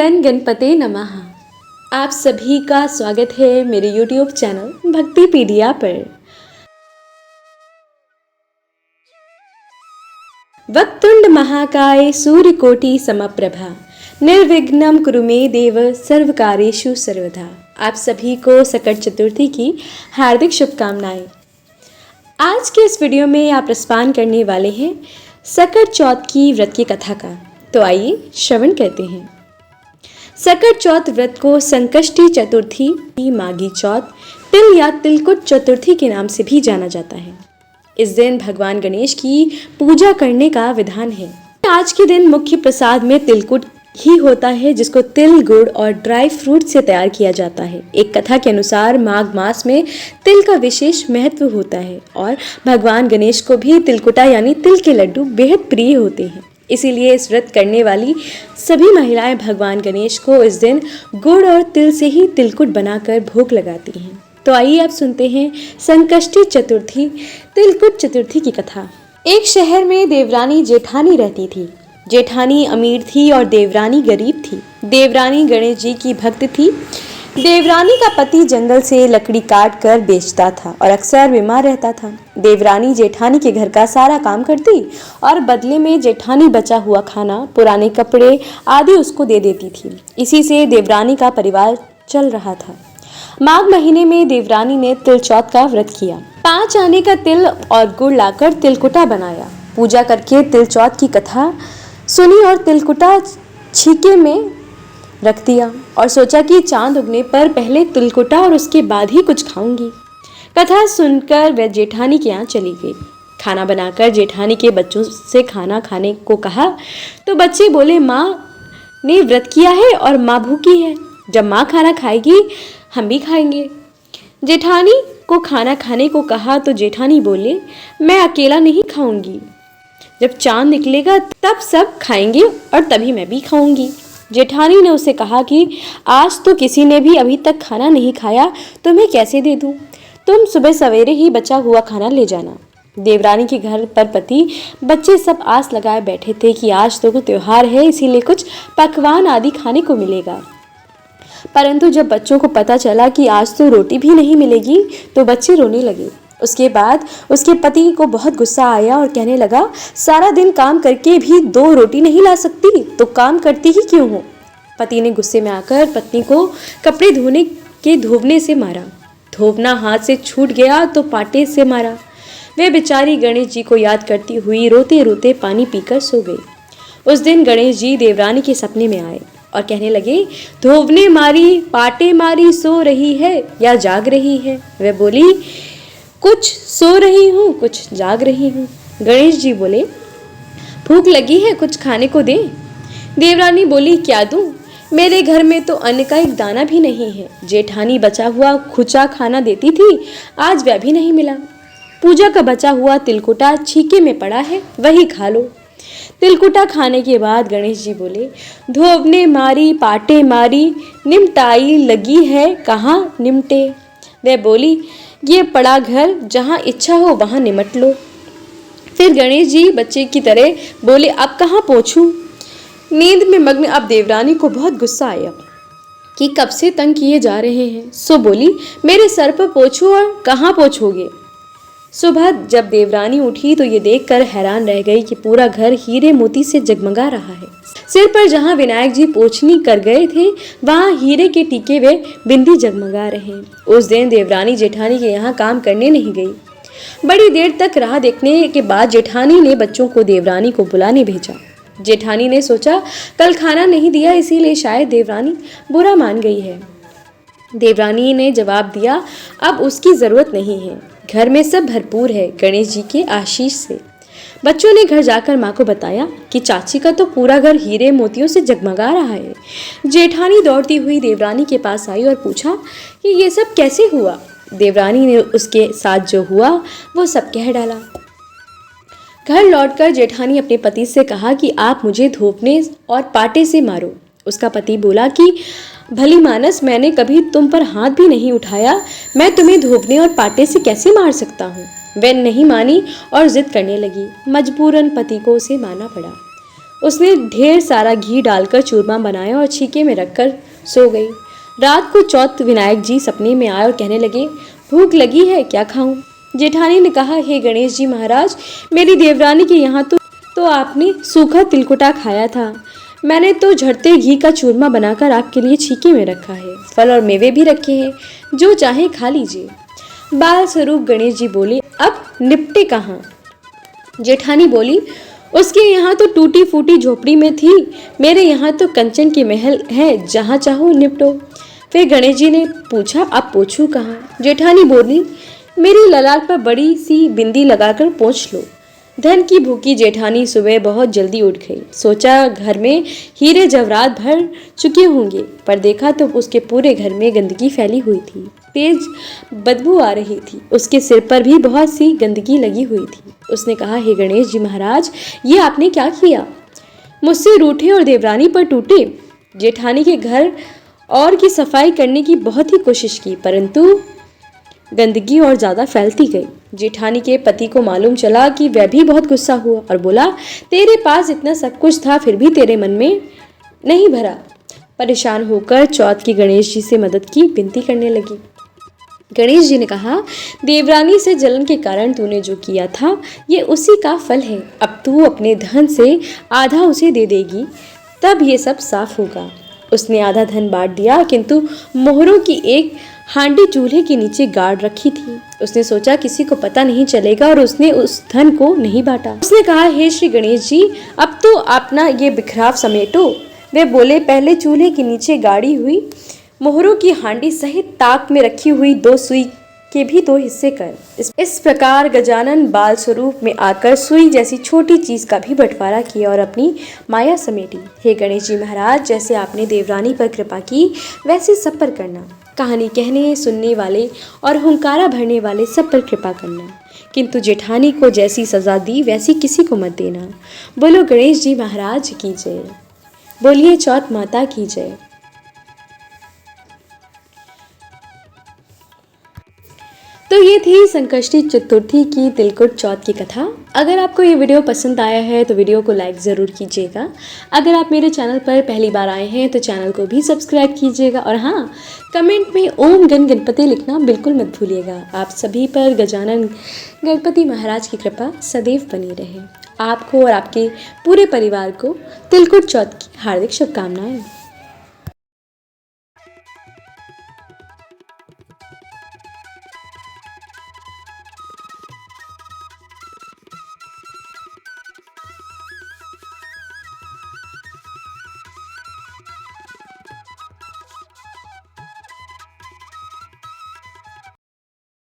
गण गणपते नमः। आप सभी का स्वागत है मेरे YouTube चैनल भक्तिपीडिया पर। वक्रतुंड महाकाय सूर्यकोटि समप्रभा निर्विघ्नं कुरु मे देव सर्वकार्येषु सर्वदा। आप सभी को सकट चतुर्थी की हार्दिक शुभकामनाएं। आज के इस वीडियो में आप रसपान करने वाले हैं सकट चौथ की व्रत की कथा का। तो आइए श्रवण करते हैं। सकट चौथ व्रत को संकष्टी चतुर्थी, माघी चौथ, तिल या तिलकुट चतुर्थी के नाम से भी जाना जाता है। इस दिन भगवान गणेश की पूजा करने का विधान है। आज के दिन मुख्य प्रसाद में तिलकुट ही होता है, जिसको तिल, गुड़ और ड्राई फ्रूट से तैयार किया जाता है। एक कथा के अनुसार माघ मास में तिल का विशेष महत्व होता है और भगवान गणेश को भी तिलकुटा यानी तिल के लड्डू बेहद प्रिय होते हैं। इसीलिए इस व्रत करने वाली सभी महिलाएं भगवान गणेश को इस दिन गुड़ और तिल से ही तिलकुट बनाकर भोग लगाती हैं। तो आइए आप सुनते हैं संकष्टी चतुर्थी तिलकुट चतुर्थी की कथा। एक शहर में देवरानी जेठानी रहती थी। जेठानी अमीर थी और देवरानी गरीब थी। देवरानी गणेश जी की भक्त थी। देवरानी का पति जंगल से लकड़ी काट कर बेचता था और अक्सर बीमार रहता था। देवरानी जेठानी के घर का सारा काम करती और बदले में जेठानी बचा हुआ खाना, पुराने कपड़े आदि उसको दे देती थी। इसी से देवरानी का परिवार चल रहा था। माघ महीने में देवरानी ने तिल चौथ का व्रत किया। 5 आने का तिल और गुड़ लाकर तिलकुटा बनाया। पूजा करके तिल चौथ की कथा सुनी और तिलकुटा छीके में रख दिया और सोचा कि चांद उगने पर पहले तिलकुटा और उसके बाद ही कुछ खाऊंगी। कथा सुनकर वह जेठानी के यहाँ चली गई। खाना बनाकर जेठानी के बच्चों से खाना खाने को कहा तो बच्चे बोले, माँ ने व्रत किया है और माँ भूखी है। जब माँ खाना खाएगी हम भी खाएंगे। जेठानी को खाना खाने को कहा तो जेठानी बोले, मैं अकेला नहीं खाऊंगी। जब चांद निकलेगा तब सब खाएंगे और तभी मैं भी खाऊंगी। जेठानी ने उसे कहा कि आज तो किसी ने भी अभी तक खाना नहीं खाया, तो मैं कैसे दे दूं? तुम सुबह सवेरे ही बचा हुआ खाना ले जाना। देवरानी के घर पर पति बच्चे सब आस लगाए बैठे थे कि आज तो त्योहार है, इसीलिए कुछ पकवान आदि खाने को मिलेगा। परंतु जब बच्चों को पता चला कि आज तो रोटी भी नहीं मिलेगी तो बच्चे रोने लगे। उसके बाद उसके पति को बहुत गुस्सा आया और कहने लगा, सारा दिन काम करके भी 2 रोटी नहीं ला सकती तो काम करती ही क्यों हो? पति ने गुस्से में आकर पत्नी को कपड़े धोने के धोवने से मारा। धोवना हाथ से छूट गया तो पाटे से मारा। वे बेचारी गणेश जी को याद करती हुई रोते रोते पानी पीकर सो गई। उस दिन गणेश जी देवरानी के सपने में आए और कहने लगे, धोवने मारी, पाटे मारी, सो रही है या जाग रही है? वह बोली, कुछ सो रही हूँ, कुछ जाग रही हूँ। गणेश जी बोले, भूख लगी है, कुछ खाने को दे। देवरानी बोली, क्या दूं? मेरे घर में तो अन्न का एक दाना भी नहीं है। जेठानी बचा हुआ खुचा खाना देती थी, आज वह भी नहीं मिला। पूजा का बचा हुआ तिलकुटा छीके में पड़ा है, वही खा लो। तिलकुटा खाने के बाद गणेश जी बोले, धोवने मारी, पाटे मारी, निमटाई लगी है, कहाँ निमटे? वह बोली, ये पड़ा घर, जहाँ इच्छा हो वहाँ निमट लो। फिर गणेश जी बच्चे की तरह बोले, अब कहाँ पहुँचूं? नींद में मग्न अब देवरानी को बहुत गुस्सा आया कि कब से तंग किए जा रहे हैं। सो बोली, मेरे सर पर पोंछो और कहाँ पोंछोगे? सुबह जब देवरानी उठी तो ये देखकर हैरान रह गई कि पूरा घर हीरे मोती से जगमगा रहा है। सिर पर जहाँ विनायक जी पोछनी कर गए थे वहाँ हीरे के टीके वे बिंदी जगमगा रहे। उस दिन देवरानी जेठानी के यहाँ काम करने नहीं गई। बड़ी देर तक राह देखने के बाद जेठानी ने बच्चों को देवरानी को बुलाने भेजा। जेठानी ने सोचा कल खाना नहीं दिया, इसीलिए शायद देवरानी बुरा मान गई है। देवरानी ने जवाब दिया, अब उसकी जरूरत नहीं है, घर में सब भरपूर है गणेश जी के आशीष से। बच्चों ने घर जाकर माँ को बताया कि चाची का तो पूरा घर हीरे मोतियों से जगमगा रहा है। जेठानी दौड़ती हुई देवरानी के पास आई और पूछा कि ये सब कैसे हुआ? देवरानी ने उसके साथ जो हुआ वो सब कह डाला। घर लौटकर जेठानी अपने पति से कहा कि आप मुझे धोपने और पाटे से मारो। उसका पति बोला कि भली मानस, मैंने कभी तुम पर हाथ भी नहीं उठाया, मैं तुम्हें धोपने और पाटे से कैसे मार सकता हूँ? वह नहीं मानी और जिद करने लगी। मजबूरन पति को उसे मानना पड़ा। उसने ढेर सारा घी डालकर चूरमा बनाया और छीके में रखकर सो गई। रात को चौथ विनायक जी सपने में आए और कहने लगे, भूख लगी है, क्या खाऊं? जेठानी ने कहा, हे गणेश जी महाराज, मेरी देवरानी के यहाँ तो आपने सूखा तिलकुटा खाया था। मैंने तो झड़ते घी का चूरमा बनाकर आपके लिए छीके में रखा है। फल और मेवे भी रखे हैं, जो चाहे खा लीजिए। बाल स्वरूप गणेश जी बोले, अब निपटे कहाँ? जेठानी बोली, उसके यहाँ तो टूटी फूटी झोपड़ी में थी, मेरे यहाँ तो कंचन की महल है, जहाँ चाहो निपटो। फिर गणेश जी ने पूछा, अब पोछूं कहाँ? जेठानी बोली, मेरी ललाट पर बड़ी सी बिंदी लगाकर पोंछ लो। धन की भूखी जेठानी सुबह बहुत जल्दी उठ गई। सोचा घर में हीरे जवाहरात भर चुके होंगे, पर देखा तो उसके पूरे घर में गंदगी फैली हुई थी। तेज बदबू आ रही थी। उसके सिर पर भी बहुत सी गंदगी लगी हुई थी। उसने कहा, हे गणेश जी महाराज, ये आपने क्या किया? मुझसे रूठे और देवरानी पर टूटे। जेठानी के घर और की सफाई करने की बहुत ही कोशिश की, परंतु गंदगी और ज़्यादा फैलती गई। जेठानी के पति को मालूम चला कि वह भी बहुत गुस्सा हुआ और बोला, तेरे पास इतना सब कुछ था, फिर भी तेरे मन में नहीं भरा। परेशान होकर चौथ की गणेश जी से मदद की विनती करने लगी। गणेश जी ने कहा, देवरानी से जलन के कारण तूने जो किया था, ये उसी का फल है। अब तू अपने धन से आधा उसे दे देगी, तब ये सब साफ होगा। उसने आधा धन बांट दिया, किंतु मोहरों की एक हांडी चूल्हे के नीचे गाड़ रखी थी। उसने सोचा किसी को पता नहीं चलेगा और उसने उस धन को नहीं बांटा। उसने कहा, हे श्री गणेश जी, अब तो अपना ये बिखराव समेटो। वे बोले, पहले चूल्हे के नीचे गाड़ी हुई मोहरों की हांडी सहित ताक में रखी हुई 2 सुई के भी 2 हिस्से कर। इस प्रकार गजानन बाल स्वरूप में आकर सुई जैसी छोटी चीज का भी बंटवारा किया और अपनी माया समेटी। हे गणेश जी महाराज, जैसे आपने देवरानी पर कृपा की, वैसे सब पर करना। कहानी कहने सुनने वाले और हुंकारा भरने वाले सब पर कृपा करना, किंतु जेठानी को जैसी सजा दी वैसी किसी को मत देना। बोलो गणेश जी महाराज की जय। बोलिए चौथ माता की जय। तो ये थी संकष्टी चतुर्थी की तिलकुट चौथ की कथा। अगर आपको ये वीडियो पसंद आया है तो वीडियो को लाइक ज़रूर कीजिएगा। अगर आप मेरे चैनल पर पहली बार आए हैं तो चैनल को भी सब्सक्राइब कीजिएगा और हाँ, कमेंट में ओम गण गणपति लिखना बिल्कुल मत भूलिएगा। आप सभी पर गजानन गणपति महाराज की कृपा सदैव बनी रहे। आपको और आपके पूरे परिवार को तिलकुट चौथ की हार्दिक शुभकामनाएं।